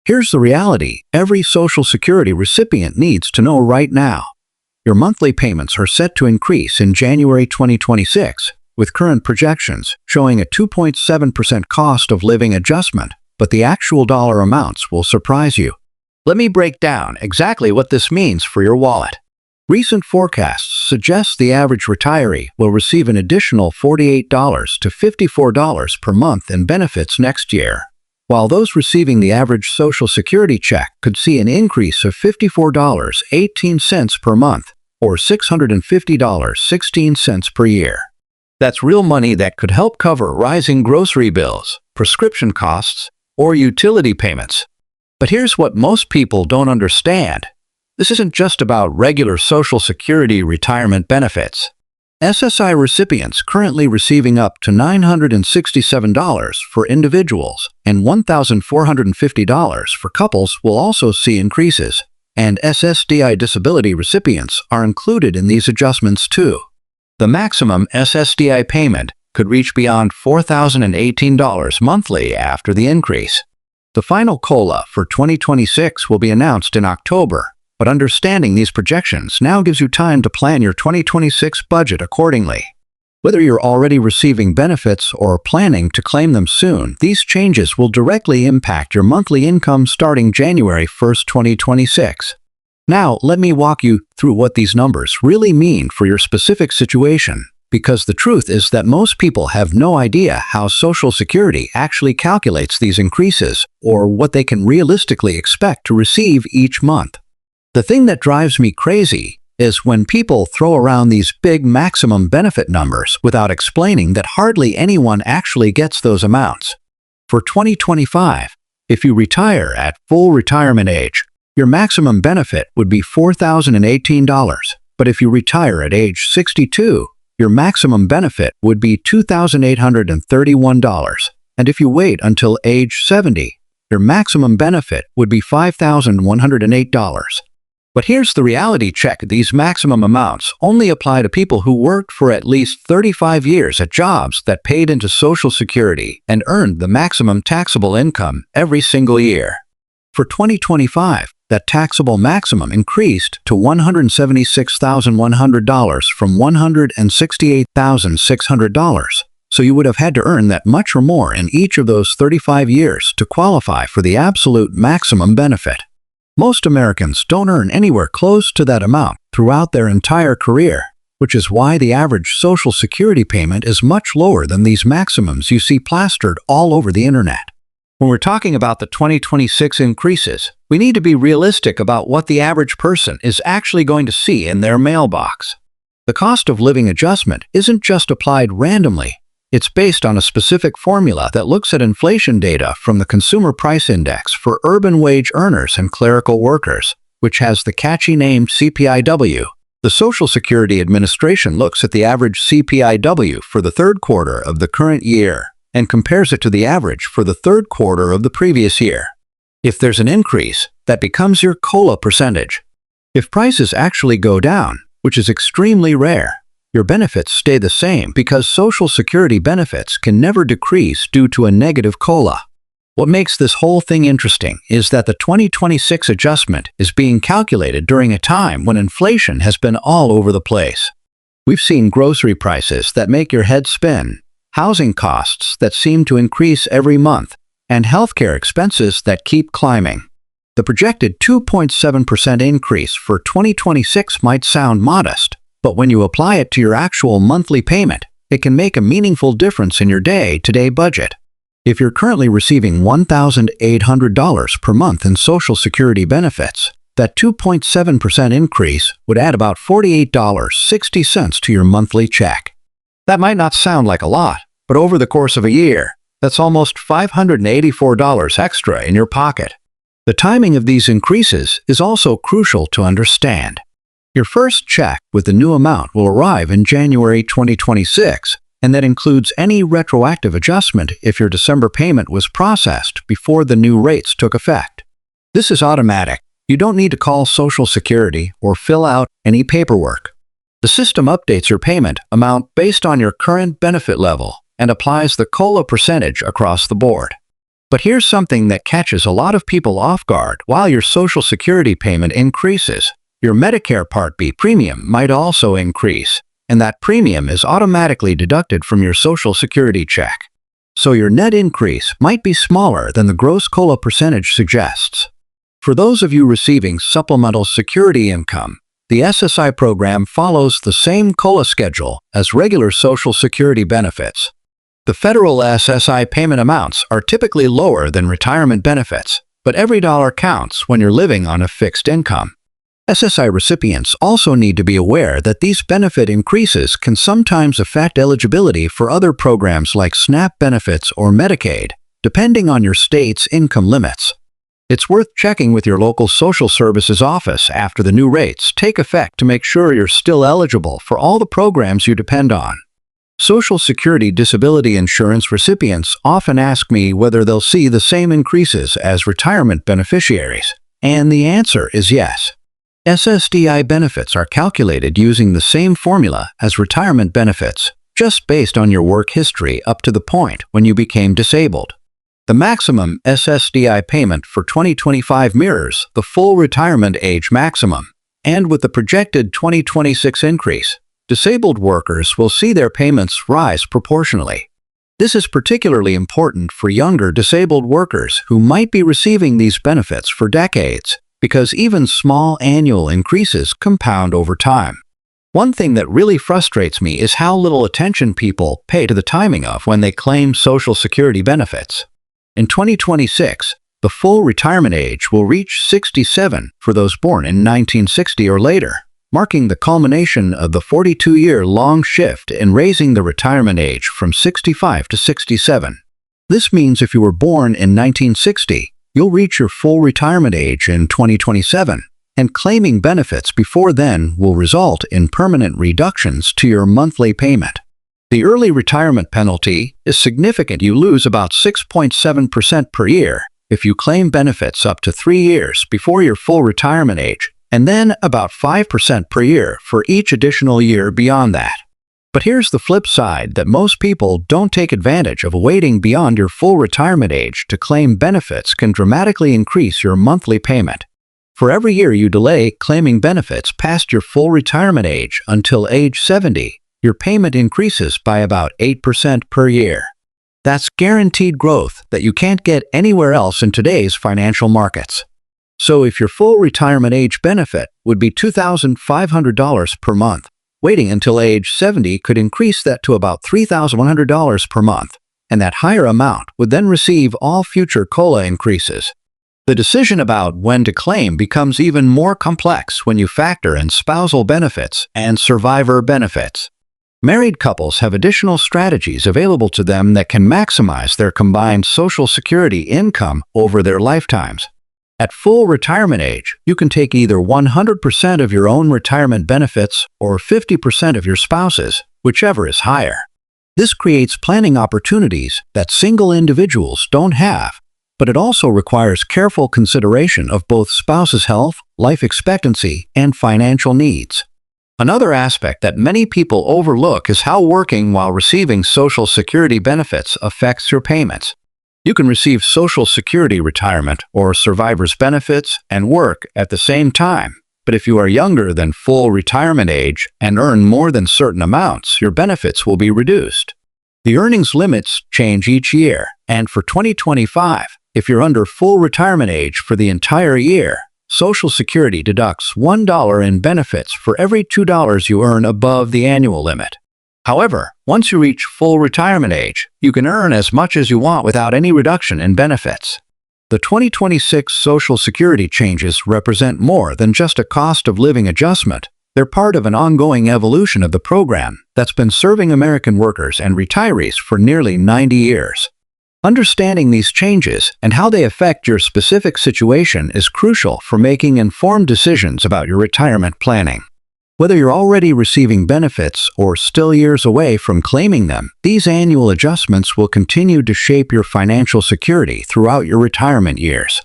Here's the reality every Social Security recipient needs to know right now. Your monthly payments are set to increase in January 2026, with current projections showing a 2.7% cost of living adjustment, but the actual dollar amounts will surprise you. Let me break down exactly what this means for your wallet. Recent forecasts suggest the average retiree will receive an additional $48 to $54 per month in benefits next year, while those receiving the average Social Security check could see an increase of $54.18 per month, or $650.16 per year. That's real money that could help cover rising grocery bills, prescription costs, or utility payments. But here's what most people don't understand. This isn't just about regular Social Security retirement benefits. SSI recipients currently receiving up to $967 for individuals and $1,450 for couples will also see increases, and SSDI disability recipients are included in these adjustments too. The maximum SSDI payment could reach beyond $4,018 monthly after the increase. The final COLA for 2026 will be announced in October, but understanding these projections now gives you time to plan your 2026 budget accordingly. Whether you're already receiving benefits or planning to claim them soon, these changes will directly impact your monthly income starting January 1st, 2026. Now, let me walk you through what these numbers really mean for your specific situation, because the truth is that most people have no idea how Social Security actually calculates these increases or what they can realistically expect to receive each month. The thing that drives me crazy is when people throw around these big maximum benefit numbers without explaining that hardly anyone actually gets those amounts. For 2025, if you retire at full retirement age, your maximum benefit would be $4,018, but if you retire at age 62, your maximum benefit would be $2,831, and if you wait until age 70, your maximum benefit would be $5,108. But here's the reality check. These maximum amounts only apply to people who worked for at least 35 years at jobs that paid into Social Security and earned the maximum taxable income every single year. For 2025, that taxable maximum increased to $176,100 from $168,600, so you would have had to earn that much or more in each of those 35 years to qualify for the absolute maximum benefit. Most Americans don't earn anywhere close to that amount throughout their entire career, which is why the average Social Security payment is much lower than these maximums you see plastered all over the internet. When we're talking about the 2026 increases, we need to be realistic about what the average person is actually going to see in their mailbox. The cost of living adjustment isn't just applied randomly. It's based on a specific formula that looks at inflation data from the Consumer Price Index for urban wage earners and clerical workers, which has the catchy name CPIW. The Social Security Administration looks at the average CPIW for the third quarter of the current year and compares it to the average for the third quarter of the previous year. If there's an increase, that becomes your COLA percentage. If prices actually go down, which is extremely rare, your benefits stay the same because Social Security benefits can never decrease due to a negative COLA. What makes this whole thing interesting is that the 2026 adjustment is being calculated during a time when inflation has been all over the place. We've seen grocery prices that make your head spin, housing costs that seem to increase every month, and healthcare expenses that keep climbing. The projected 2.7% increase for 2026 might sound modest, but when you apply it to your actual monthly payment, it can make a meaningful difference in your day-to-day budget. If you're currently receiving $1,800 per month in Social Security benefits, that 2.7% increase would add about $48.60 to your monthly check. That might not sound like a lot, but over the course of a year, that's almost $584 extra in your pocket. The timing of these increases is also crucial to understand. Your first check with the new amount will arrive in January 2026, and that includes any retroactive adjustment if your December payment was processed before the new rates took effect. This is automatic. You don't need to call Social Security or fill out any paperwork. The system updates your payment amount based on your current benefit level and applies the COLA percentage across the board. But here's something that catches a lot of people off guard. While your Social Security payment increases, your Medicare Part B premium might also increase, and that premium is automatically deducted from your Social Security check. So your net increase might be smaller than the gross COLA percentage suggests. For those of you receiving supplemental security income, the SSI program follows the same COLA schedule as regular Social Security benefits. The federal SSI payment amounts are typically lower than retirement benefits, but every dollar counts when you're living on a fixed income. SSI recipients also need to be aware that these benefit increases can sometimes affect eligibility for other programs like SNAP benefits or Medicaid, depending on your state's income limits. It's worth checking with your local social services office after the new rates take effect to make sure you're still eligible for all the programs you depend on. Social Security disability insurance recipients often ask me whether they'll see the same increases as retirement beneficiaries, and the answer is yes. SSDI benefits are calculated using the same formula as retirement benefits, just based on your work history up to the point when you became disabled. The maximum SSDI payment for 2025 mirrors the full retirement age maximum, and with the projected 2026 increase, disabled workers will see their payments rise proportionally. This is particularly important for younger disabled workers who might be receiving these benefits for decades, because even small annual increases compound over time. One thing that really frustrates me is how little attention people pay to the timing of when they claim Social Security benefits. In 2026, the full retirement age will reach 67 for those born in 1960 or later, marking the culmination of the 42-year-long shift in raising the retirement age from 65 to 67. This means if you were born in 1960, you'll reach your full retirement age in 2027, and claiming benefits before then will result in permanent reductions to your monthly payment. The early retirement penalty is significant. You lose about 6.7% per year if you claim benefits up to 3 years before your full retirement age, and then about 5% per year for each additional year beyond that. But here's the flip side, that most people don't take advantage of waiting beyond your full retirement age to claim benefits can dramatically increase your monthly payment. For every year you delay claiming benefits past your full retirement age until age 70, your payment increases by about 8% per year. That's guaranteed growth that you can't get anywhere else in today's financial markets. So if your full retirement age benefit would be $2,500 per month, waiting until age 70 could increase that to about $3,100 per month, and that higher amount would then receive all future COLA increases. The decision about when to claim becomes even more complex when you factor in spousal benefits and survivor benefits. Married couples have additional strategies available to them that can maximize their combined Social Security income over their lifetimes. At full retirement age, you can take either 100% of your own retirement benefits or 50% of your spouse's, whichever is higher. This creates planning opportunities that single individuals don't have, but it also requires careful consideration of both spouse's health, life expectancy, and financial needs. Another aspect that many people overlook is how working while receiving Social Security benefits affects your payments. You can receive Social Security retirement or survivor's benefits and work at the same time, but if you are younger than full retirement age and earn more than certain amounts, your benefits will be reduced. The earnings limits change each year, and for 2025, if you're under full retirement age for the entire year, Social Security deducts $1 in benefits for every $2 you earn above the annual limit. However, once you reach full retirement age, you can earn as much as you want without any reduction in benefits. The 2026 Social Security changes represent more than just a cost of living adjustment. They're part of an ongoing evolution of the program that's been serving American workers and retirees for nearly 90 years. Understanding these changes and how they affect your specific situation is crucial for making informed decisions about your retirement planning. Whether you're already receiving benefits or still years away from claiming them, these annual adjustments will continue to shape your financial security throughout your retirement years.